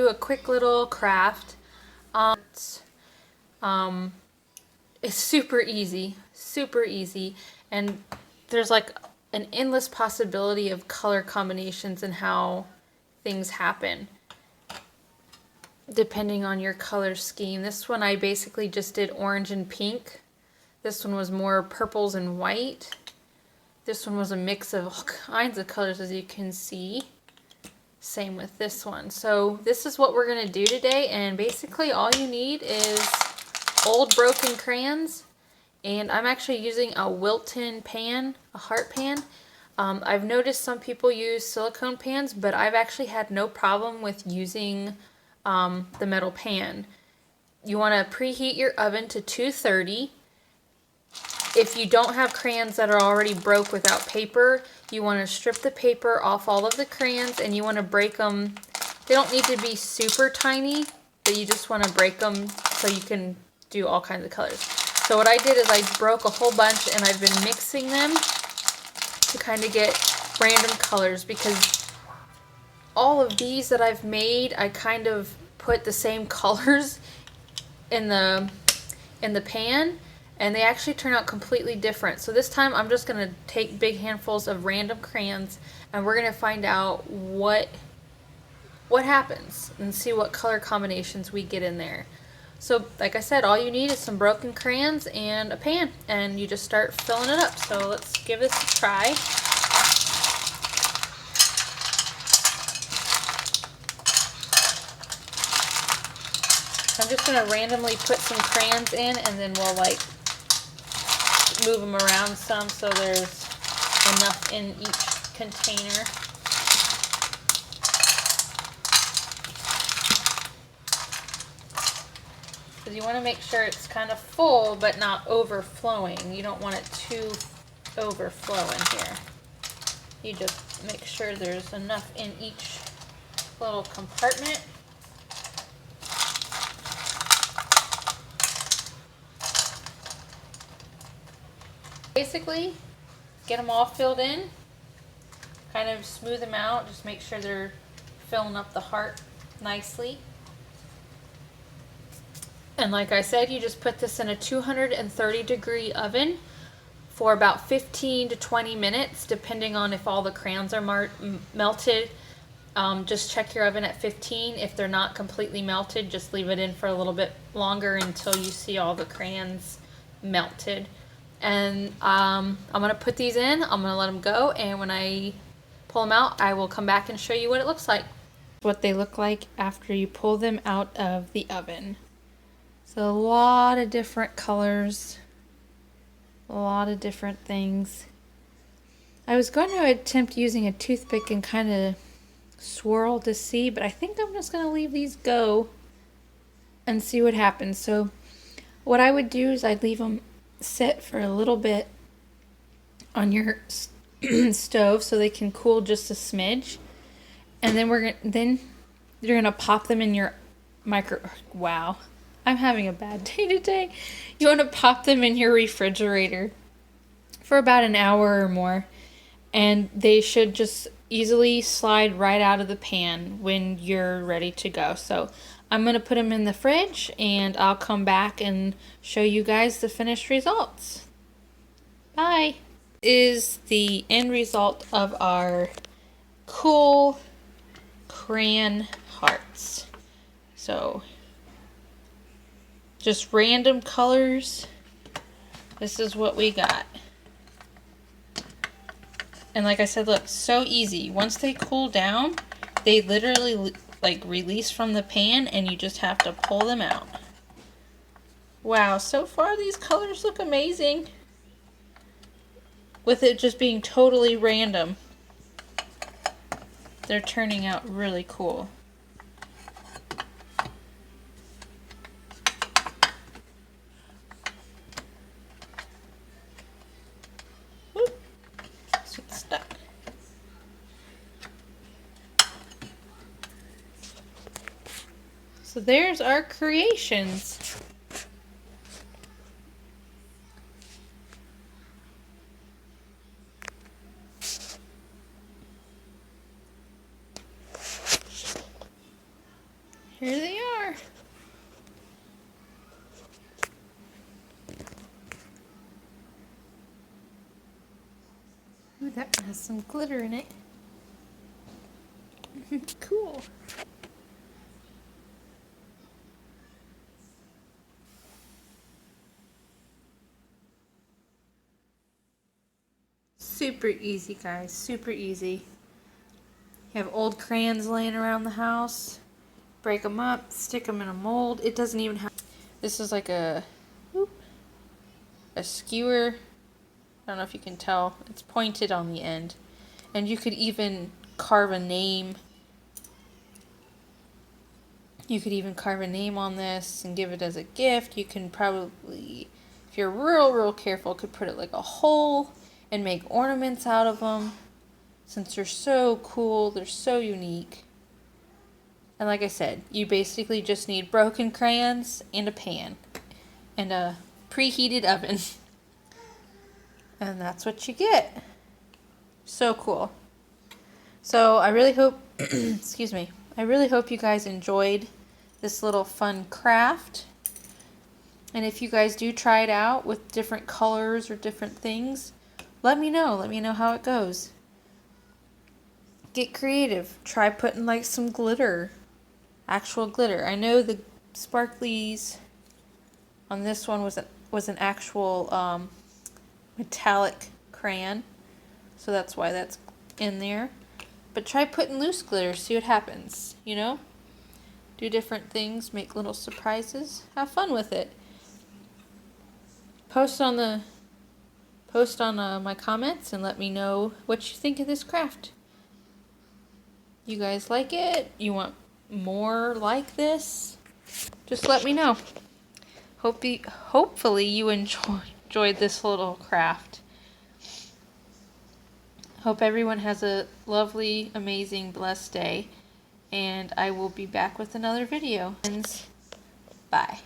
do a quick little craft. It's super easy, and there's like an endless possibility of color combinations and how things happen depending on your color scheme. This one I basically just did orange and pink. This one was more purples and white. This one was a mix of all kinds of colors, as you can see. Same with this one. So this is what we're going to do today, and basically all you need is old broken crayons, and I'm actually using a Wilton pan, a heart pan. I've noticed some people use silicone pans, but I've actually had no problem with using the metal pan. You want to preheat your oven to 230. If you don't have crayons that are already broke without paper, you want to strip the paper off all of the crayons, and you want to break them. They don't need to be super tiny, but you just want to break them so you can do all kinds of colors. So what I did is I broke a whole bunch, and I've been mixing them to kind of get random colors, because all of these that I've made, I kind of put the same colors in the pan, and they actually turn out completely different. So this time I'm just going to take big handfuls of random crayons, and we're going to find out what happens and see what color combinations we get in there. So like I said, all you need is some broken crayons and a pan, and you just start filling it up. So let's give this a try. I'm just going to randomly put some crayons in, and then we'll like move them around some so there's enough in each container. Because you want to make sure it's kind of full but not overflowing. You don't want it too overflowing here. You just make sure there's enough in each little compartment. Basically, get them all filled in, kind of smooth them out, just make sure they're filling up the heart nicely. And like I said, you just put this in a 230-degree oven for about 15 to 20 minutes, depending on if all the crayons are melted. Just check your oven at 15. If they're not completely melted, just leave it in for a little bit longer until you see all the crayons melted. And I'm going to put these in, I'm going to let them go, and when I pull them out, I will come back and show you what it looks like. What they look like after you pull them out of the oven. So a lot of different colors, a lot of different things. I was going to attempt using a toothpick and kind of swirl to see, but I think I'm just going to leave these go and see what happens. So what I would do is I'd leave them sit for a little bit on your stove so they can cool just a smidge, and then you're gonna pop them in your wow, I'm having a bad day today. You want to pop them in your refrigerator for about an hour or more, and they should just easily slide right out of the pan when you're ready to go. So I'm going to put them in the fridge, and I'll come back and show you guys the finished results. Bye! Is the end result of our cool crayon hearts. So just random colors. This is what we got. And like I said, look, so easy. Once they cool down, they literally like release from the pan, and you just have to pull them out. Wow, so far these colors look amazing. With it just being totally random, they're turning out really cool. Whoop. So it's stuck. So there's our creations. Here they are. Ooh, that one has some glitter in it. Cool. Super easy, guys. Super easy. You have old crayons laying around the house. Break them up, stick them in a mold. It doesn't even have... This is like a skewer. I don't know if you can tell. It's pointed on the end. And you could even carve a name. You could even carve a name on this and give it as a gift. You can probably, if you're real careful, could put it like a hole and make ornaments out of them. Since they're so cool, they're so unique. And like I said, you basically just need broken crayons and a pan and a preheated oven. And that's what you get. So cool. So I really hope, excuse me, I really hope you guys enjoyed this little fun craft. And if you guys do try it out with different colors or different things, let me know. Let me know how it goes. Get creative. Try putting like some glitter. Actual glitter. I know the sparklies on this one was an actual metallic crayon. So that's why that's in there. But try putting loose glitter, see what happens, you know? Do different things, make little surprises, have fun with it. Post on my comments and let me know what you think of this craft. You guys like it? You want more like this? Just let me know. Hopefully you enjoyed this little craft. Hope everyone has a lovely, amazing, blessed day, and I will be back with another video. Bye.